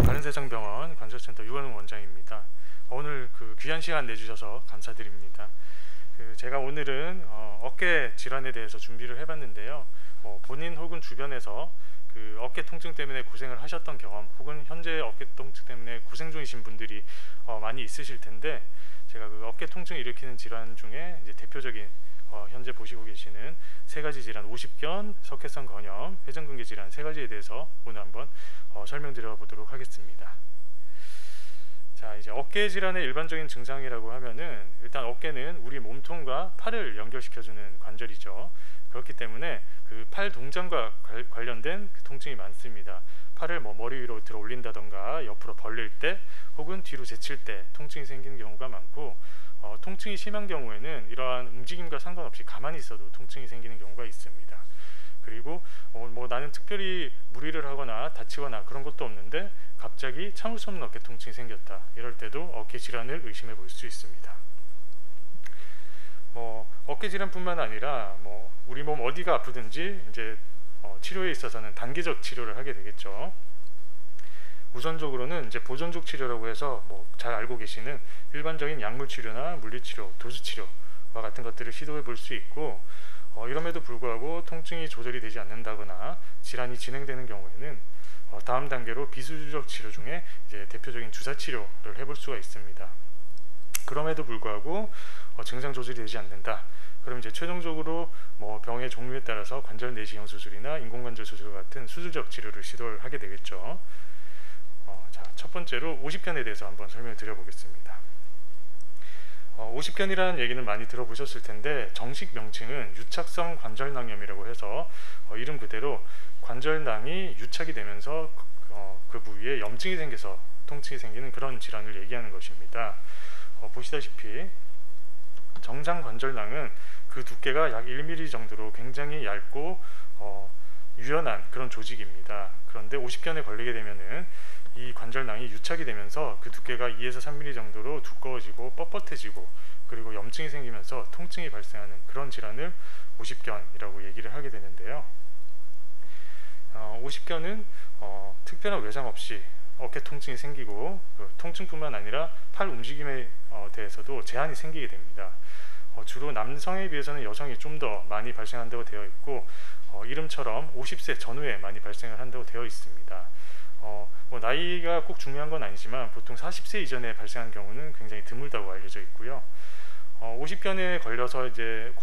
바른세상병원 관절센터 유관웅 원장입니다. 오늘 귀한 시간 내주셔서 감사드립니다. 제가 오늘은 어깨 질환에 대해서 준비를 해봤는데요. 본인 혹은 주변에서 어깨 통증 때문에 고생을 하셨던 경험, 혹은 현재 어깨 통증 때문에 고생 중이신 분들이 많이 있으실 텐데, 제가 어깨 통증을 일으키는 질환 중에 이제 대표적인 현재 보시고 계시는 세 가지 질환, 오십견, 석회성 건염, 회전근개 질환 세 가지에 대해서 오늘 한번 설명드려 보도록 하겠습니다. 자, 이제 어깨 질환의 일반적인 증상이라고 하면은, 일단 어깨는 우리 몸통과 팔을 연결시켜주는 관절이죠. 그렇기 때문에 팔 동작과 관련된 통증이 많습니다. 팔을 머리 위로 들어 올린다던가 옆으로 벌릴 때 혹은 뒤로 제칠 때 통증이 생기는 경우가 많고, 통증이 심한 경우에는 이러한 움직임과 상관없이 가만히 있어도 통증이 생기는 경우가 있습니다. 그리고 나는 특별히 무리를 하거나 다치거나 그런 것도 없는데 갑자기 참을 수 없는 어깨 통증이 생겼다, 이럴 때도 어깨 질환을 의심해 볼 수 있습니다. 어깨 질환뿐만 아니라 우리 몸 어디가 아프든지 이제 치료에 있어서는 단계적 치료를 하게 되겠죠. 우선적으로는 이제 보존적 치료라고 해서 잘 알고 계시는 일반적인 약물 치료나 물리 치료, 도수 치료와 같은 것들을 시도해 볼 수 있고, 이럼에도 불구하고 통증이 조절이 되지 않는다거나 질환이 진행되는 경우에는 다음 단계로 비수술적 치료 중에 이제 대표적인 주사 치료를 해볼 수가 있습니다. 그럼에도 불구하고 증상 조절이 되지 않는다, 그럼 이제 최종적으로 병의 종류에 따라서 관절 내시경 수술이나 인공관절 수술 같은 수술적 치료를 시도를 하게 되겠죠. 자, 첫 번째로 오십견에 대해서 한번 설명을 드려보겠습니다. 오십견이라는 얘기는 많이 들어보셨을 텐데, 정식 명칭은 유착성 관절낭염이라고 해서 이름 그대로 관절낭이 유착이 되면서 그 부위에 염증이 생겨서 통증이 생기는 그런 질환을 얘기하는 것입니다. 보시다시피 정상 관절낭은 그 두께가 약 1mm 정도로 굉장히 얇고 유연한 그런 조직입니다. 그런데 오십견에 걸리게 되면은 이 관절낭이 유착이 되면서 그 두께가 2에서 3mm 정도로 두꺼워지고 뻣뻣해지고, 그리고 염증이 생기면서 통증이 발생하는 그런 질환을 오십견이라고 얘기를 하게 되는데요. 오십견은 특별한 외상 없이 어깨 통증이 생기고, 통증뿐만 아니라 팔 움직임에 대해서도 제한이 생기게 됩니다. 주로 남성에 비해서는 여성이 좀 더 많이 발생한다고 되어 있고, 이름처럼 50세 전후에 많이 발생을 한다고 되어 있습니다. 나이가 꼭 중요한 건 아니지만 보통 40세 이전에 발생한 경우는 굉장히 드물다고 알려져 있고요. 오십견에 걸려서 이제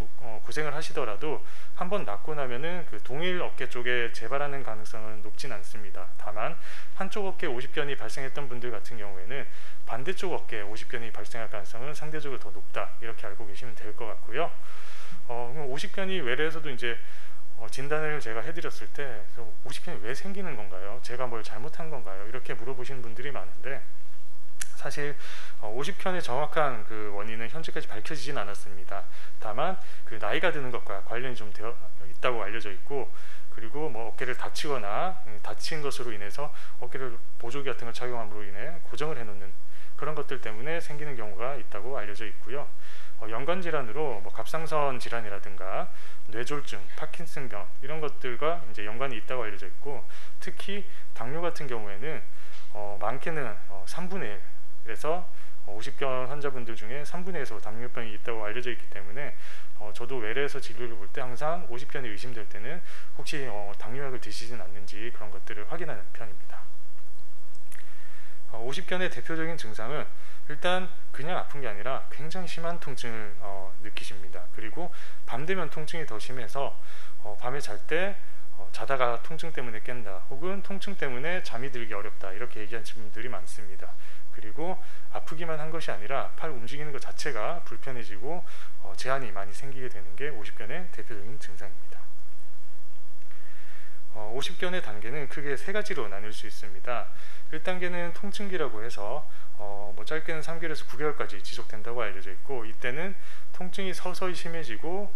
고생을 하시더라도 한번 낫고 나면은 동일 어깨 쪽에 재발하는 가능성은 높진 않습니다. 다만 한쪽 어깨 오십견이 발생했던 분들 같은 경우에는 반대쪽 어깨에 오십견이 발생할 가능성은 상대적으로 더 높다, 이렇게 알고 계시면 될 것 같고요. 오십견이 외래에서도 이제 진단을 제가 해드렸을 때 오십견이 왜 생기는 건가요? 제가 뭘 잘못한 건가요? 이렇게 물어보시는 분들이 많은데, 사실 오십견의 정확한 원인은 현재까지 밝혀지진 않았습니다. 다만 나이가 드는 것과 관련이 좀 되어 있다고 알려져 있고, 그리고 어깨를 다치거나 다친 것으로 인해서 어깨를 보조기 같은 걸 착용함으로 인해 고정을 해놓는 그런 것들 때문에 생기는 경우가 있다고 알려져 있고요. 연관 질환으로 갑상선 질환이라든가 뇌졸중, 파킨슨병 이런 것들과 이제 연관이 있다고 알려져 있고, 특히 당뇨 같은 경우에는 많게는 3분의 1에서 오십견 환자분들 중에 3분의 1에서 당뇨병이 있다고 알려져 있기 때문에 저도 외래에서 진료를 볼 때 항상 오십견이 의심될 때는 혹시 당뇨약을 드시진 않는지 그런 것들을 확인하는 편입니다. 오십견의 대표적인 증상은 일단 그냥 아픈 게 아니라 굉장히 심한 통증을 느끼십니다. 그리고 밤 되면 통증이 더 심해서 밤에 잘 때 자다가 통증 때문에 깬다, 혹은 통증 때문에 잠이 들기 어렵다, 이렇게 얘기하시는 분들이 많습니다. 그리고 아프기만 한 것이 아니라 팔 움직이는 것 자체가 불편해지고 제한이 많이 생기게 되는 게 오십견의 대표적인 증상입니다. 오십견의 단계는 크게 세 가지로 나눌 수 있습니다. 1단계는 통증기라고 해서 짧게는 3개월에서 9개월까지 지속된다고 알려져 있고, 이때는 통증이 서서히 심해지고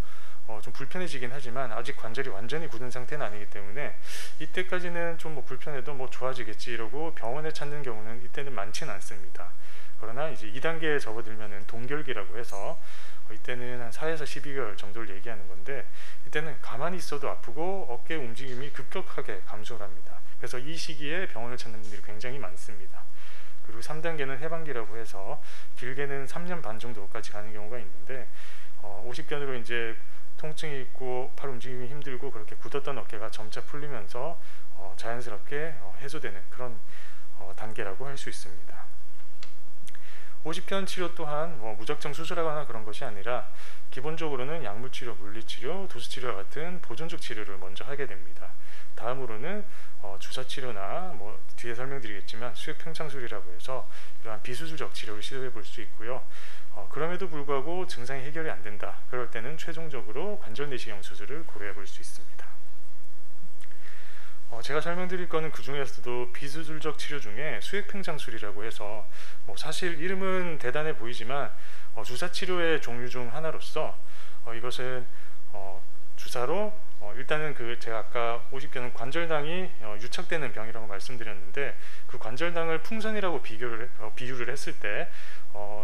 좀 불편해지긴 하지만 아직 관절이 완전히 굳은 상태는 아니기 때문에 이때까지는 좀 불편해도 좋아지겠지 이러고 병원에 찾는 경우는 이때는 많지는 않습니다. 그러나 이제 2단계에 접어들면은 동결기라고 해서 이때는 한 4에서 12개월 정도를 얘기하는 건데, 이때는 가만히 있어도 아프고 어깨 움직임이 급격하게 감소를 합니다. 그래서 이 시기에 병원을 찾는 분들이 굉장히 많습니다. 그리고 3단계는 해방기라고 해서 길게는 3년 반 정도까지 가는 경우가 있는데, 50견으로 이제 통증이 있고 팔 움직임이 힘들고 그렇게 굳었던 어깨가 점차 풀리면서 자연스럽게 해소되는 그런 단계라고 할 수 있습니다. 50견 치료 또한 무작정 수술하거나 그런 것이 아니라 기본적으로는 약물치료, 물리치료, 도수치료와 같은 보존적 치료를 먼저 하게 됩니다. 다음으로는 주사치료나 뒤에 설명드리겠지만 수액팽창술이라고 해서 이러한 비수술적 치료를 시도해 볼 수 있고요. 그럼에도 불구하고 증상이 해결이 안 된다, 그럴 때는 최종적으로 관절 내시경 수술을 고려해 볼 수 있습니다. 제가 설명드릴 거는 그 중에서도 비수술적 치료 중에 수액팽창술이라고 해서 사실 이름은 대단해 보이지만 주사치료의 종류 중 하나로서 이것은 주사로 일단은 제가 아까 50견은 관절낭이 유착되는 병이라고 말씀드렸는데, 그 관절낭을 풍선이라고 비유를 했을 때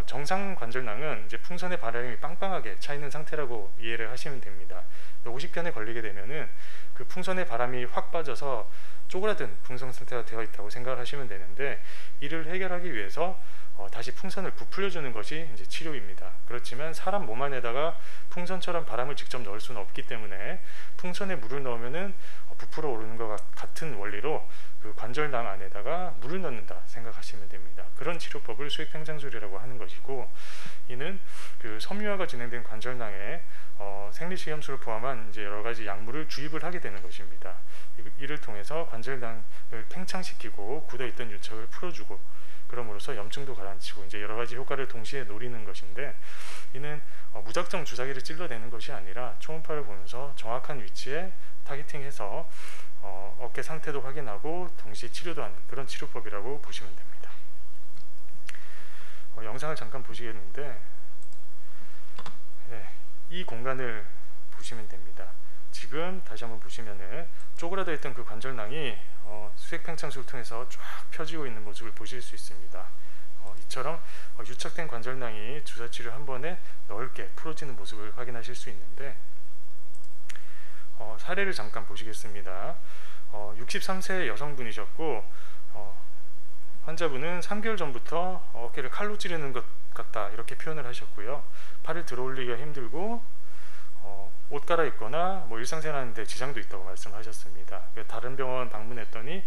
정상 관절낭은 이제 풍선의 바람이 빵빵하게 차 있는 상태라고 이해를 하시면 됩니다. 50견에 걸리게 되면은 그 풍선의 바람이 확 빠져서 쪼그라든 풍선 상태가 되어 있다고 생각을 하시면 되는데, 이를 해결하기 위해서 다시 풍선을 부풀려주는 것이 이제 치료입니다. 그렇지만 사람 몸 안에다가 풍선처럼 바람을 직접 넣을 수는 없기 때문에 풍선에 물을 넣으면은 부풀어 오르는 것 같은 원리로 그 관절낭 안에다가 물을 넣는다 생각하시면 됩니다. 그런 치료법을 수액팽창술이라고 하는 것이고, 이는 그 섬유화가 진행된 관절낭에 생리식염수를 포함한 이제 여러 가지 약물을 주입을 하게 되는 것입니다. 이를 통해서 관절낭을 팽창시키고 굳어있던 유착을 풀어주고, 그럼으로써 염증도 가라앉히고 이제 여러 가지 효과를 동시에 노리는 것인데, 이는 무작정 주사기를 찔러대는 것이 아니라 초음파를 보면서 정확한 위치에 타겟팅해서 어깨 상태도 확인하고 동시에 치료도 하는 그런 치료법이라고 보시면 됩니다. 영상을 잠깐 보시겠는데, 이 공간을 보시면 됩니다. 지금 다시 한번 보시면은 쪼그라져 있던 그 관절낭이 수액팽창술을 통해서 쫙 펴지고 있는 모습을 보실 수 있습니다. 이처럼 유착된 관절낭이 주사치료 한 번에 넓게 풀어지는 모습을 확인하실 수 있는데, 사례를 잠깐 보시겠습니다. 63세 여성분이셨고, 환자분은 3개월 전부터 어깨를 칼로 찌르는 것 같다 이렇게 표현을 하셨고요. 팔을 들어 올리기가 힘들고 옷 갈아입거나 일상생활하는데 지장도 있다고 말씀하셨습니다. 다른 병원 방문했더니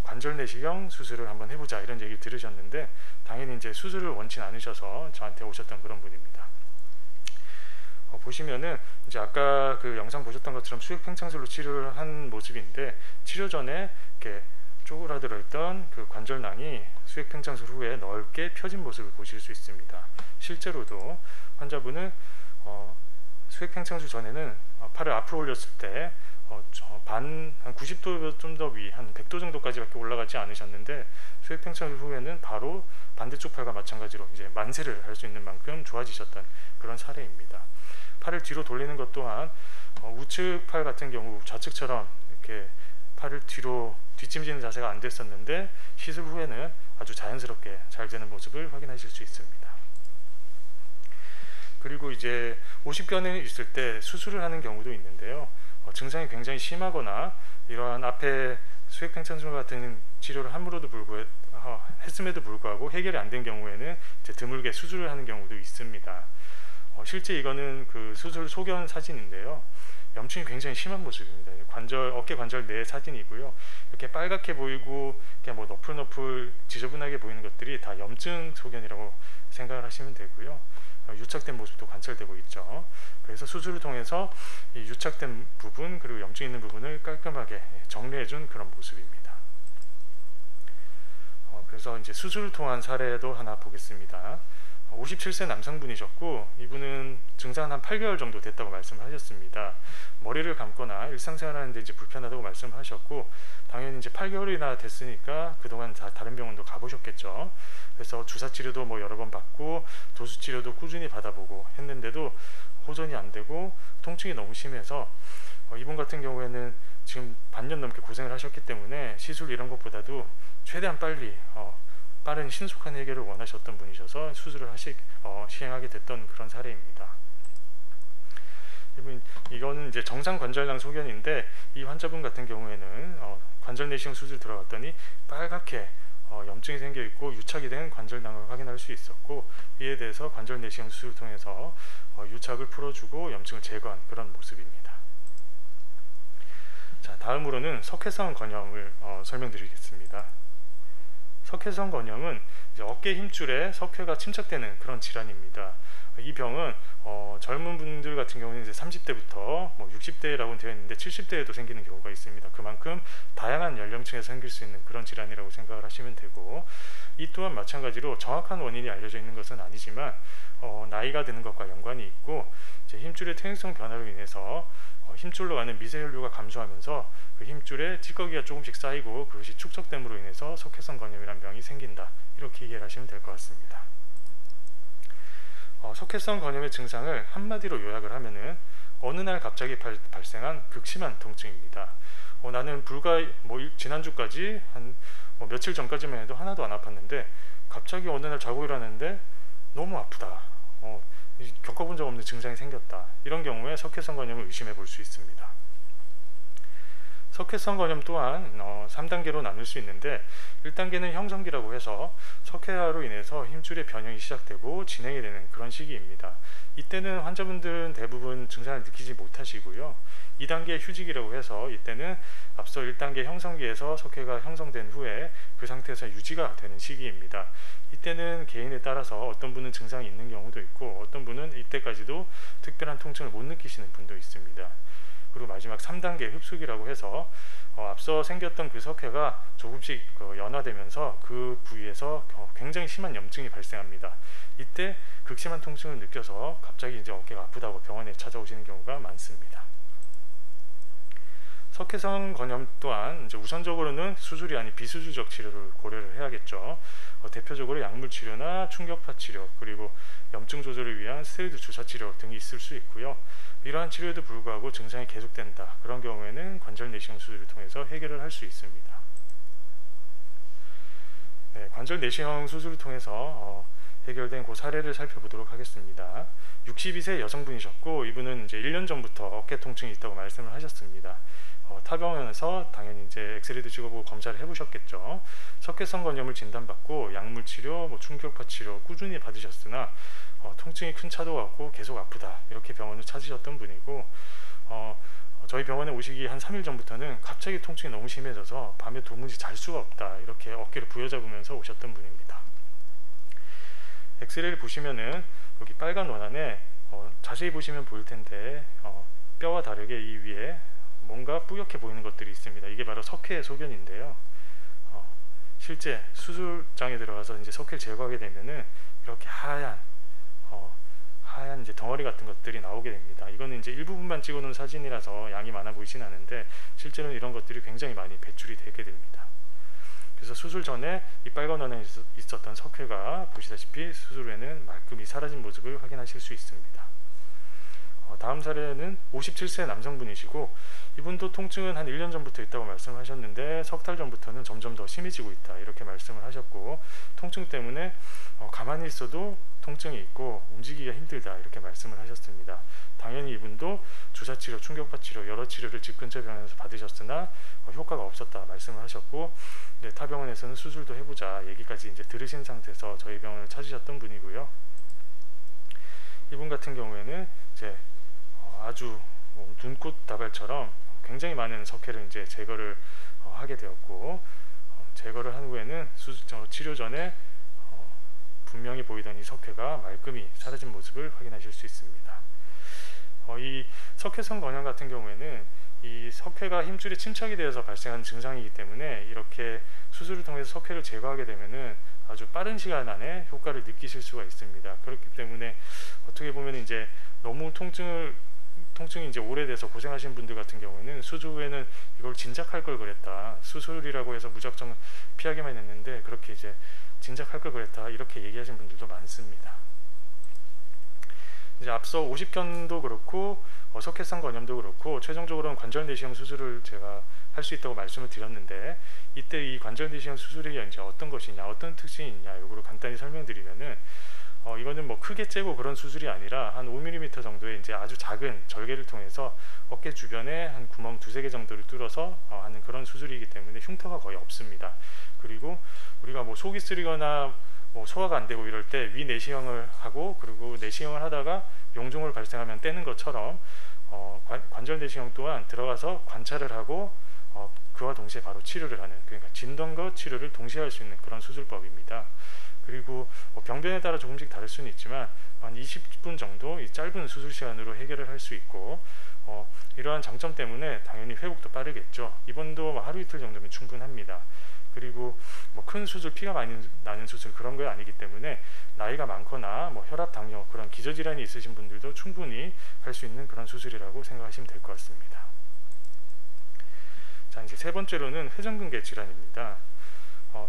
관절 내시경 수술을 한번 해보자 이런 얘기를 들으셨는데, 당연히 이제 수술을 원치 않으셔서 저한테 오셨던 그런 분입니다. 보시면은 이제 아까 그 영상 보셨던 것처럼 수액팽창술로 치료를 한 모습인데, 치료 전에 이렇게 쪼그라들어 있던 그 관절낭이 수액팽창술 후에 넓게 펴진 모습을 보실 수 있습니다. 실제로도 환자분은 수액팽창술 전에는 팔을 앞으로 올렸을 때 한 90도 좀 더 위, 한 100도 정도까지밖에 올라가지 않으셨는데, 수액팽창술 후에는 바로 반대쪽 팔과 마찬가지로 이제 만세를 할 수 있는 만큼 좋아지셨던 그런 사례입니다. 팔을 뒤로 돌리는 것 또한 우측 팔 같은 경우 좌측처럼 이렇게 팔을 뒤로 뒷짐지는 자세가 안 됐었는데, 시술 후에는 아주 자연스럽게 잘 되는 모습을 확인하실 수 있습니다. 그리고 이제 50견이 있을 때 수술을 하는 경우도 있는데요. 증상이 굉장히 심하거나 이러한 앞에 수액팽창술 같은 치료를 했음에도 불구하고 해결이 안 된 경우에는 이제 드물게 수술을 하는 경우도 있습니다. 실제 이거는 그 수술 소견 사진인데요. 염증이 굉장히 심한 모습입니다. 어깨 관절 내 사진이고요. 이렇게 빨갛게 보이고 그냥 너풀너풀 지저분하게 보이는 것들이 다 염증 소견이라고 생각을 하시면 되고요. 유착된 모습도 관찰되고 있죠. 그래서 수술을 통해서 이 유착된 부분 그리고 염증 있는 부분을 깔끔하게 정리해준 그런 모습입니다. 그래서 이제 수술을 통한 사례도 하나 보겠습니다. 57세 남성분이셨고, 이분은 증상은 한 8개월 정도 됐다고 말씀하셨습니다. 머리를 감거나 일상생활하는데 이제 불편하다고 말씀하셨고, 당연히 이제 8개월이나 됐으니까 그동안 다른 병원도 가보셨겠죠. 그래서 주사치료도 여러 번 받고 도수치료도 꾸준히 받아보고 했는데도 호전이 안 되고 통증이 너무 심해서 이분 같은 경우에는 지금 반년 넘게 고생을 하셨기 때문에 시술 이런 것보다도 최대한 빨리 빠른 신속한 해결을 원하셨던 분이셔서 수술을 시행하게 됐던 그런 사례입니다. 이거는 이제 정상 관절낭 소견인데, 이 환자분 같은 경우에는 관절 내시경 수술 들어갔더니 빨갛게 염증이 생겨 있고 유착이 된 관절낭을 확인할 수 있었고, 이에 대해서 관절 내시경 수술을 통해서 유착을 풀어주고 염증을 제거한 그런 모습입니다. 자, 다음으로는 석회성 건염을 설명드리겠습니다. 석회성 건염은 이제 어깨 힘줄에 석회가 침착되는 그런 질환입니다. 이 병은 젊은 분들 같은 경우는 이제 30대부터 뭐 60대라고 되어 있는데 70대에도 생기는 경우가 있습니다. 그만큼 다양한 연령층에서 생길 수 있는 그런 질환이라고 생각을 하시면 되고, 이 또한 마찬가지로 정확한 원인이 알려져 있는 것은 아니지만 나이가 드는 것과 연관이 있고, 이제 힘줄의 퇴행성 변화로 인해서 힘줄로 가는 미세혈류가 감소하면서 그 힘줄에 찌꺼기가 조금씩 쌓이고 그것이 축적됨으로 인해서 석회성 건염이라는 병이 생긴다, 이렇게 이해를 하시면 될 것 같습니다. 석회성 건염의 증상을 한마디로 요약을 하면은 어느 날 갑자기 발생한 극심한 통증입니다. 나는 불과 지난주까지 한 며칠 전까지만 해도 하나도 안 아팠는데 갑자기 어느 날 자고 일어났는데 너무 아프다, 겪어본 적 없는 증상이 생겼다, 이런 경우에 석회성 건염을 의심해 볼 수 있습니다. 석회성 건염 또한 3단계로 나눌 수 있는데, 1단계는 형성기라고 해서 석회화로 인해서 힘줄의 변형이 시작되고 진행이 되는 그런 시기입니다. 이때는 환자분들은 대부분 증상을 느끼지 못하시고요. 2단계 휴지기라고 해서 이때는 앞서 1단계 형성기에서 석회가 형성된 후에 그 상태에서 유지가 되는 시기입니다. 이때는 개인에 따라서 어떤 분은 증상이 있는 경우도 있고 어떤 분은 이때까지도 특별한 통증을 못 느끼시는 분도 있습니다. 그리고 마지막 3단계 흡수기라고 해서 앞서 생겼던 그 석회가 조금씩 연화되면서 그 부위에서 굉장히 심한 염증이 발생합니다. 이때 극심한 통증을 느껴서 갑자기 이제 어깨가 아프다고 병원에 찾아오시는 경우가 많습니다. 석회성 건염 또한 이제 우선적으로는 수술이 아닌 비수술적 치료를 고려를 해야겠죠. 대표적으로 약물 치료나 충격파 치료, 그리고 염증 조절을 위한 스테로이드 주사 치료 등이 있을 수 있고요. 이러한 치료에도 불구하고 증상이 계속된다, 그런 경우에는 관절 내시경 수술을 통해서 해결을 할 수 있습니다. 네, 관절 내시경 수술을 통해서 해결된 그 사례를 살펴보도록 하겠습니다. 62세 여성분이셨고, 이분은 이제 1년 전부터 어깨 통증이 있다고 말씀을 하셨습니다. 타병원에서 당연히 이제 엑스레이도 찍어보고 검사를 해보셨겠죠. 석회성 건염을 진단받고 약물 치료, 충격파 치료 꾸준히 받으셨으나 통증이 큰 차도가 없고 계속 아프다, 이렇게 병원을 찾으셨던 분이고, 저희 병원에 오시기 한 3일 전부터는 갑자기 통증이 너무 심해져서 밤에 도무지 잘 수가 없다, 이렇게 어깨를 부여잡으면서 오셨던 분입니다. 엑스레이를 보시면은 여기 빨간 원안에 자세히 보시면 보일 텐데 뼈와 다르게 이 위에 뭔가 뿌옇게 보이는 것들이 있습니다. 이게 바로 석회의 소견인데요. 실제 수술장에 들어가서 이제 석회를 제거하게 되면은 이렇게 하얀 이제 덩어리 같은 것들이 나오게 됩니다. 이거는 이제 일부분만 찍어놓은 사진이라서 양이 많아 보이진 않은데 실제로는 이런 것들이 굉장히 많이 배출이 되게 됩니다. 그래서 수술 전에 이 빨간 원에 있었던 석회가 보시다시피 수술 후에는 말끔히 사라진 모습을 확인하실 수 있습니다. 다음 사례는 57세 남성분이시고, 이분도 통증은 한 1년 전부터 있다고 말씀을 하셨는데 석 달 전부터는 점점 더 심해지고 있다, 이렇게 말씀을 하셨고, 통증 때문에 가만히 있어도 통증이 있고 움직이기가 힘들다, 이렇게 말씀을 하셨습니다. 당연히 이분도 주사치료, 충격파 치료 여러 치료를 집 근처 병원에서 받으셨으나 효과가 없었다 말씀을 하셨고, 네, 타 병원에서는 수술도 해보자 얘기까지 이제 들으신 상태에서 저희 병원을 찾으셨던 분이고요. 이분 같은 경우에는 이제 아주 눈꽃 다발처럼 굉장히 많은 석회를 이제 제거를 하게 되었고, 제거를 한 후에는 치료 전에 분명히 보이던 이 석회가 말끔히 사라진 모습을 확인하실 수 있습니다. 이 석회성 건염 같은 경우에는 이 석회가 힘줄에 침착이 되어서 발생한 증상이기 때문에 이렇게 수술을 통해서 석회를 제거하게 되면은 아주 빠른 시간 안에 효과를 느끼실 수가 있습니다. 그렇기 때문에 어떻게 보면 이제 너무 통증이 이제 오래돼서 고생하신 분들 같은 경우에는 수술 후에는 이걸 진작할 걸 그랬다, 수술이라고 해서 무작정 피하기만 했는데 그렇게 이제 진작할 걸 그랬다, 이렇게 얘기하신 분들도 많습니다. 이제 앞서 50견도 그렇고 석회성 건염도 그렇고 최종적으로는 관절 내시경 수술을 제가 할 수 있다고 말씀을 드렸는데, 이때 이 관절 내시경 수술이 이제 어떤 것이냐, 어떤 특징이 있냐, 요거를 간단히 설명드리면은 이거는 뭐 크게 째고 그런 수술이 아니라 한 5mm 정도의 이제 아주 작은 절개를 통해서 어깨 주변에 한 구멍 2-3개 정도를 뚫어서 하는 그런 수술이기 때문에 흉터가 거의 없습니다. 그리고 우리가 뭐 속이 쓰리거나 뭐 소화가 안 되고 이럴 때 위 내시경을 하고, 그리고 내시경을 하다가 용종을 발생하면 떼는 것처럼 관절 내시경 또한 들어가서 관찰을 하고 그와 동시에 바로 치료를 하는, 그러니까 진단과 치료를 동시에 할 수 있는 그런 수술법입니다. 그리고 병변에 따라 조금씩 다를 수는 있지만 한 20분 정도 이 짧은 수술 시간으로 해결을 할 수 있고, 이러한 장점 때문에 당연히 회복도 빠르겠죠. 입원도 하루 이틀 정도면 충분합니다. 그리고 뭐 큰 수술, 피가 많이 나는 수술 그런 거 아니기 때문에 나이가 많거나 뭐 혈압, 당뇨 그런 기저질환이 있으신 분들도 충분히 할 수 있는 그런 수술이라고 생각하시면 될 것 같습니다. 자, 이제 세 번째로는 회전근개 질환입니다.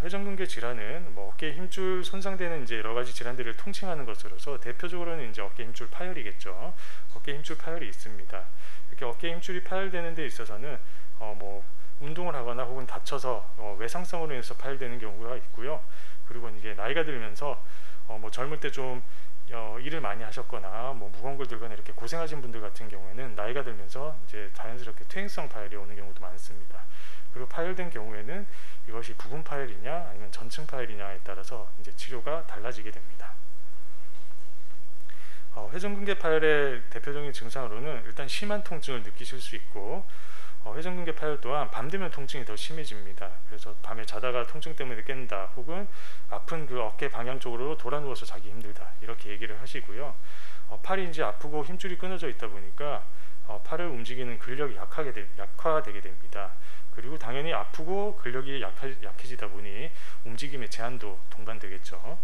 회전근개 질환은 뭐 어깨 힘줄 손상되는 이제 여러 가지 질환들을 통칭하는 것으로서 대표적으로는 이제 어깨 힘줄 파열이겠죠. 어깨 힘줄 파열이 있습니다. 이렇게 어깨 힘줄이 파열되는 데 있어서는 뭐 운동을 하거나 혹은 다쳐서 외상성으로 인해서 파열되는 경우가 있고요. 그리고 이게 나이가 들면서 뭐 젊을 때 좀 일을 많이 하셨거나 뭐 무거운 걸 들거나 이렇게 고생하신 분들 같은 경우에는 나이가 들면서 이제 자연스럽게 퇴행성 파열이 오는 경우도 많습니다. 그리고 파열된 경우에는 이것이 부분 파열이냐 아니면 전층 파열이냐에 따라서 이제 치료가 달라지게 됩니다. 회전근개 파열의 대표적인 증상으로는 일단 심한 통증을 느끼실 수 있고, 회전근개 파열 또한 밤 되면 통증이 더 심해집니다. 그래서 밤에 자다가 통증 때문에 깬다, 혹은 아픈 그 어깨 방향 쪽으로 돌아 누워서 자기 힘들다, 이렇게 얘기를 하시고요. 팔이 이제 아프고 힘줄이 끊어져 있다 보니까 팔을 움직이는 근력이 약화되게 됩니다. 그리고 당연히 아프고 근력이 약해지다 보니 움직임의 제한도 동반되겠죠.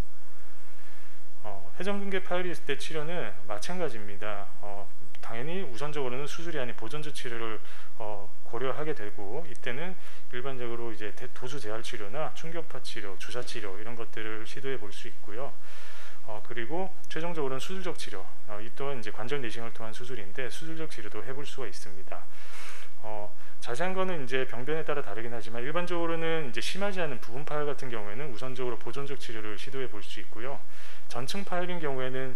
회전근개 파열이 있을 때 치료는 마찬가지입니다. 당연히 우선적으로는 수술이 아닌 보존적 치료를 고려하게 되고, 이때는 일반적으로 이제 도수 재활 치료나 충격파 치료, 주사 치료 이런 것들을 시도해 볼 수 있고요. 그리고 최종적으로는 수술적 치료, 이 또한 이제 관절 내시경을 통한 수술인데 수술적 치료도 해볼 수가 있습니다. 자세한 거는 이제 병변에 따라 다르긴 하지만 일반적으로는 이제 심하지 않은 부분 파열 같은 경우에는 우선적으로 보존적 치료를 시도해 볼 수 있고요. 전층 파열인 경우에는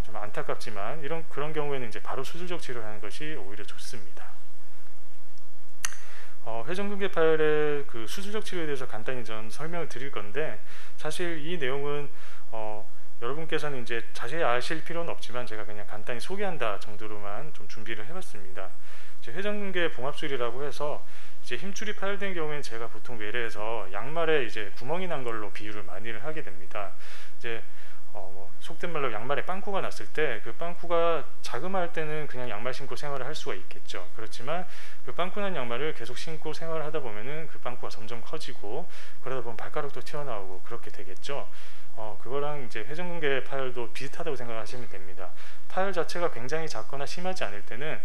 좀 안타깝지만 그런 경우에는 이제 바로 수술적 치료를 하는 것이 오히려 좋습니다. 회전근개 파열의 그 수술적 치료에 대해서 간단히 좀 설명을 드릴 건데, 사실 이 내용은 여러분께서는 이제 자세히 아실 필요는 없지만 제가 그냥 간단히 소개한다 정도로만 좀 준비를 해봤습니다. 회전근개 봉합술이라고 해서 이제 힘줄이 파열된 경우에는 제가 보통 외래에서 양말에 이제 구멍이 난 걸로 비유를 많이를 하게 됩니다. 이제 뭐 속된 말로 양말에 빵꾸가 났을 때 그 빵꾸가 자그마할 때는 그냥 양말 신고 생활을 할 수가 있겠죠. 그렇지만 그 빵꾸 난 양말을 계속 신고 생활을 하다 보면은 그 빵꾸가 점점 커지고, 그러다 보면 발가락도 튀어나오고 그렇게 되겠죠. 그거랑 이제 회전근개 파열도 비슷하다고 생각하시면 됩니다. 파열 자체가 굉장히 작거나 심하지 않을 때는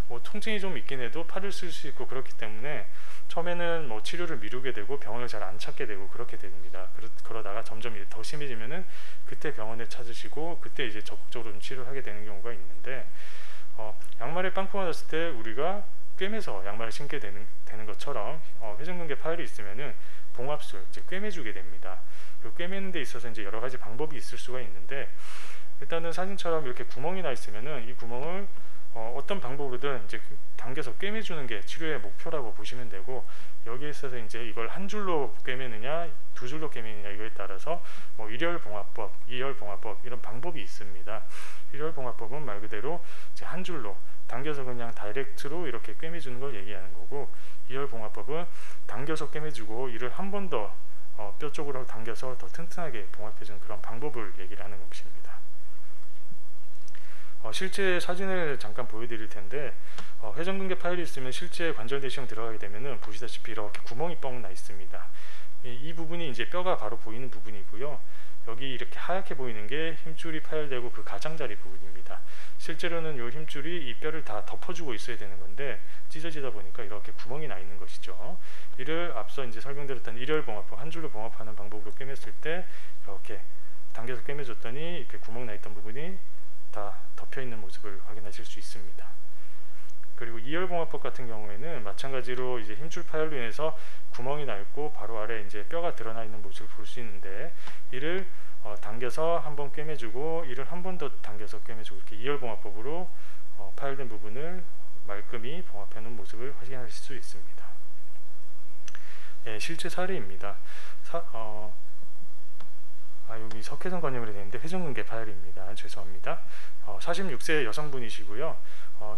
뭐 통증이 좀 있긴 해도 팔을 쓸 수 있고 그렇기 때문에 처음에는 뭐 치료를 미루게 되고 병원을 잘 안 찾게 되고 그렇게 됩니다. 그러다가 점점 이제 더 심해지면은 그때 병원에 찾으시고 그때 이제 적극적으로 좀 치료를 하게 되는 경우가 있는데, 양말에 빵꾸가 났을 때 우리가 꿰매서 양말을 신게 되는 것처럼 회전근개 파열이 있으면은 봉합술, 이제 꿰매주게 됩니다. 그 꿰매는 데 있어서 이제 여러 가지 방법이 있을 수가 있는데, 일단은 사진처럼 이렇게 구멍이 나 있으면은 이 구멍을 어떤 방법으로든 이제 당겨서 꿰매주는 게 치료의 목표라고 보시면 되고, 여기에 있어서 이제 이걸 한 줄로 꿰매느냐 두 줄로 꿰매느냐 이거에 따라서 뭐 일혈봉합법, 이혈봉합법 이런 방법이 있습니다. 일혈봉합법은 말 그대로 이제 한 줄로 당겨서 그냥 다이렉트로 이렇게 꿰매주는 걸 얘기하는 거고, 이혈봉합법은 당겨서 꿰매주고 이를 한 번 더 뼈 쪽으로 당겨서 더 튼튼하게 봉합해주는 그런 방법을 얘기를 하는 것입니다. 실제 사진을 잠깐 보여드릴 텐데, 회전근개 파열이 있으면 실제 관절 내시경 들어가게 되면은 보시다시피 이렇게 구멍이 뻥 나 있습니다. 이 부분이 이제 뼈가 바로 보이는 부분이고요. 여기 이렇게 하얗게 보이는 게 힘줄이 파열되고 그 가장자리 부분입니다. 실제로는 이 힘줄이 이 뼈를 다 덮어주고 있어야 되는 건데 찢어지다 보니까 이렇게 구멍이 나 있는 것이죠. 이를 앞서 이제 설명드렸던 일혈봉합법, 한 줄로 봉합하는 방법으로 꿰맸을 때 이렇게 당겨서 꿰매줬더니 이렇게 구멍 나 있던 부분이 다 덮여 있는 모습을 확인하실 수 있습니다. 그리고 이열봉합법 같은 경우에는 마찬가지로 이제 힘줄 파열로 인해서 구멍이 나 있고 바로 아래 이제 뼈가 드러나 있는 모습을 볼 수 있는데, 이를 당겨서 한번 꿰매주고 이를 한 번 더 당겨서 꿰매주고, 이렇게 이열봉합법으로 파열된 부분을 말끔히 봉합해 놓은 모습을 확인하실 수 있습니다. 예, 실제 사례입니다. 여기 석회성 건염이 되는데 회전근개 파열입니다. 죄송합니다. 46세 여성분이시고요.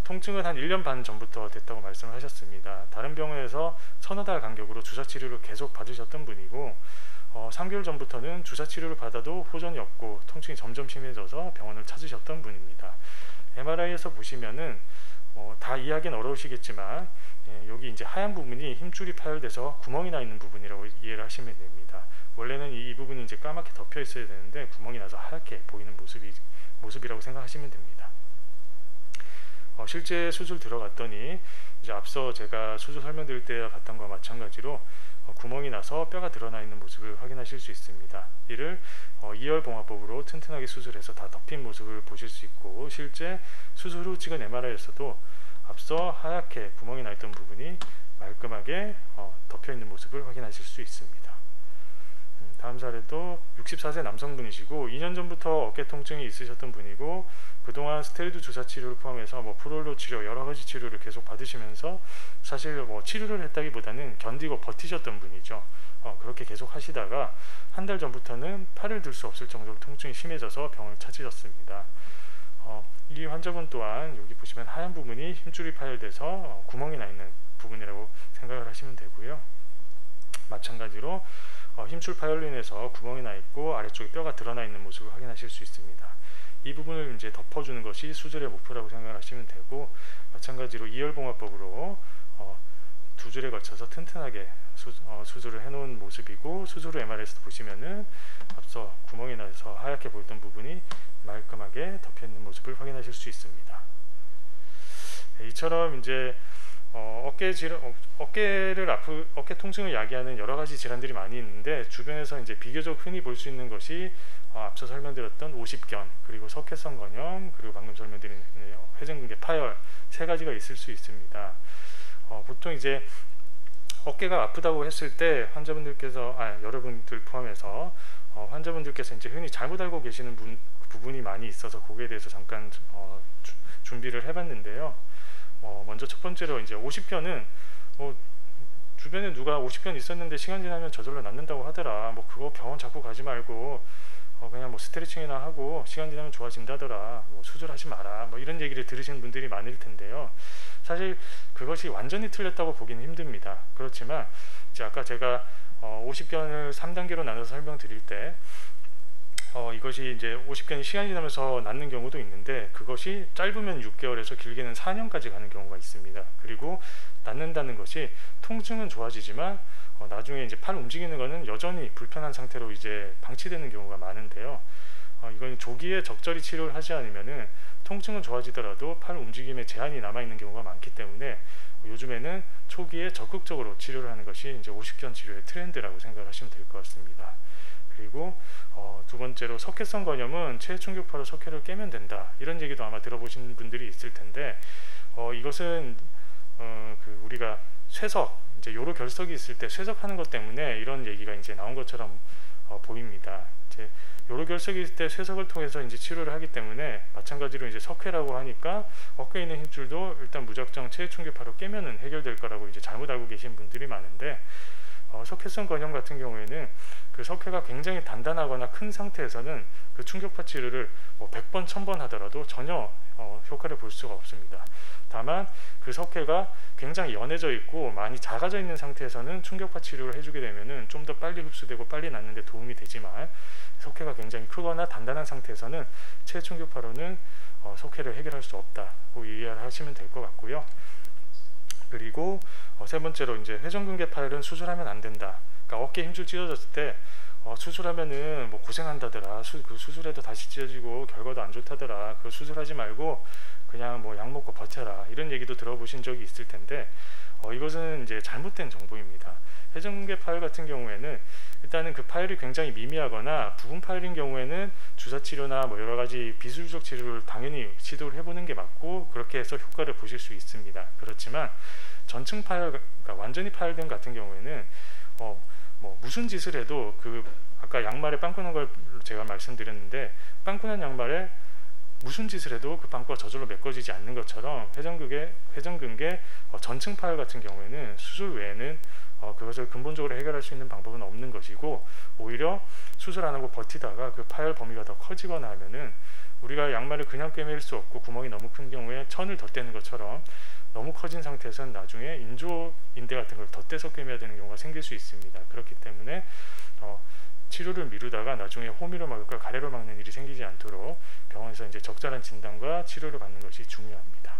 통증은 한 1년 반 전부터 됐다고 말씀을 하셨습니다. 다른 병원에서 서너 달 간격으로 주사 치료를 계속 받으셨던 분이고, 3개월 전부터는 주사 치료를 받아도 호전이 없고 통증이 점점 심해져서 병원을 찾으셨던 분입니다. MRI에서 보시면은 다 이해하기는 어려우시겠지만, 여기 이제 하얀 부분이 힘줄이 파열돼서 구멍이 나 있는 부분이라고 이해를 하시면 됩니다. 원래는 이 부분이 이제 까맣게 덮여 있어야 되는데 구멍이 나서 하얗게 보이는 모습이라고 생각하시면 됩니다. 실제 수술 들어갔더니 이제 앞서 제가 수술 설명드릴 때 봤던 것과 마찬가지로 구멍이 나서 뼈가 드러나 있는 모습을 확인하실 수 있습니다. 이를 이열봉합법으로 튼튼하게 수술해서 다 덮인 모습을 보실 수 있고, 실제 수술 후 찍은 MRI에서도 앞서 하얗게 구멍이 나 있던 부분이 말끔하게 덮여 있는 모습을 확인하실 수 있습니다. 다음 사례도 64세 남성분이시고 2년 전부터 어깨 통증이 있으셨던 분이고, 그동안 스테로이드 주사 치료를 포함해서 프롤로 치료, 여러 가지 치료를 계속 받으시면서 사실 치료를 했다기보다는 견디고 버티셨던 분이죠. 그렇게 계속 하시다가 한 달 전부터는 팔을 들 수 없을 정도로 통증이 심해져서 병원을 찾으셨습니다. 이 환자분 또한 여기 보시면 하얀 부분이 힘줄이 파열돼서 구멍이 나 있는 부분이라고 생각을 하시면 되고요. 마찬가지로 힘줄 파열로 인해서 구멍이 나 있고 아래쪽에 뼈가 드러나 있는 모습을 확인하실 수 있습니다. 이 부분을 이제 덮어주는 것이 수술의 목표라고 생각하시면 되고, 마찬가지로 이열봉합법으로 두 줄에 걸쳐서 튼튼하게 수술을 해놓은 모습이고, 수술 후 MRI에서 보시면은 앞서 구멍이 나서 하얗게 보였던 부분이 말끔하게 덮여 있는 모습을 확인하실 수 있습니다. 이처럼 이제 어깨 통증을 야기하는 여러 가지 질환들이 많이 있는데, 주변에서 이제 비교적 흔히 볼 수 있는 것이 앞서 설명드렸던 오십견, 그리고 석회성 건염, 그리고 방금 설명드린 회전근개 파열, 세 가지가 있을 수 있습니다. 보통 이제 어깨가 아프다고 했을 때 환자분들께서, 여러분들 포함해서 환자분들께서 이제 흔히 잘못 알고 계시는 부분이 많이 있어서 거기에 대해서 잠깐 준비를 해봤는데요. 먼저 첫 번째로 이제 오십견은 주변에 누가 오십견 있었는데 시간 지나면 저절로 낫는다고 하더라, 그거 병원 자꾸 가지 말고 그냥 스트레칭이나 하고 시간 지나면 좋아진다더라, 수술하지 마라, 이런 얘기를 들으시는 분들이 많을 텐데요. 사실 그것이 완전히 틀렸다고 보기는 힘듭니다. 그렇지만 이제 아까 제가 오십견을 3단계로 나눠서 설명드릴 때 이것이 이제 오십견이 시간이 지나면서 낫는 경우도 있는데, 그것이 짧으면 6개월에서 길게는 4년까지 가는 경우가 있습니다. 그리고 낫는다는 것이 통증은 좋아지지만 나중에 이제 팔 움직이는 것은 여전히 불편한 상태로 이제 방치되는 경우가 많은데요. 이건 조기에 적절히 치료를 하지 않으면은 통증은 좋아지더라도 팔 움직임에 제한이 남아 있는 경우가 많기 때문에 요즘에는 초기에 적극적으로 치료를 하는 것이 이제 오십견 치료의 트렌드라고 생각을 하시면 될 것 같습니다. 그리고 두 번째로 석회성 건염은 체해 충격파로 석회를 깨면 된다, 이런 얘기도 아마 들어보신 분들이 있을 텐데, 이것은 우리가 쇠석, 이제 요로 결석이 있을 때 쇠석하는 것 때문에 이런 얘기가 이제 나온 것처럼 보입니다. 이제 요로 결석이 있을 때 쇠석을 통해서 이제 치료를 하기 때문에, 마찬가지로 이제 석회라고 하니까 어깨에 있는 힘줄도 일단 무작정 체해 충격파로 깨면은 해결될 거라고 이제 잘못 알고 계신 분들이 많은데, 석회성 건염 같은 경우에는 그 석회가 굉장히 단단하거나 큰 상태에서는 그 충격파 치료를 100번, 1000번 하더라도 전혀 효과를 볼 수가 없습니다. 다만 그 석회가 굉장히 연해져 있고 많이 작아져 있는 상태에서는 충격파 치료를 해주게 되면은 좀 더 빨리 흡수되고 빨리 낫는 데 도움이 되지만, 석회가 굉장히 크거나 단단한 상태에서는 체해 충격파로는 석회를 해결할 수 없다고 이해를 하시면 될 것 같고요. 그리고 세 번째로 이제 회전근개 파열은 수술하면 안 된다. 그러니까 어깨 힘줄 찢어졌을 때 수술하면은 고생한다더라, 그 수술해도 다시 찢어지고 결과도 안 좋다더라, 그 수술하지 말고 그냥 약 먹고 버텨라, 이런 얘기도 들어보신 적이 있을 텐데, 이것은 이제 잘못된 정보입니다. 회전근개 파열 같은 경우에는 일단은 그 파열이 굉장히 미미하거나 부분 파열인 경우에는 주사 치료나 뭐 여러 가지 비술적 치료를 당연히 시도를 해보는 게 맞고, 그렇게 해서 효과를 보실 수 있습니다. 그렇지만 전층 파열, 그러니까 완전히 파열된 같은 경우에는 뭐 무슨 짓을 해도 그 아까 양말에 빵꾸 난 걸 제가 말씀드렸는데, 빵꾸 난 양말에 무슨 짓을 해도 그 빵꾸가 저절로 메꿔지지 않는 것처럼 회전근개 전층 파열 같은 경우에는 수술 외에는 그것을 근본적으로 해결할 수 있는 방법은 없는 것이고, 오히려 수술 안 하고 버티다가 그 파열 범위가 더 커지거나 하면은 우리가 양말을 그냥 꿰맬 수 없고 구멍이 너무 큰 경우에 천을 덧대는 것처럼 너무 커진 상태에서는 나중에 인조인대 같은 걸 덧대서 꿰매야 되는 경우가 생길 수 있습니다. 그렇기 때문에 치료를 미루다가 나중에 호미로 막을까 가래로 막는 일이 생기지 않도록 병원에서 이제 적절한 진단과 치료를 받는 것이 중요합니다.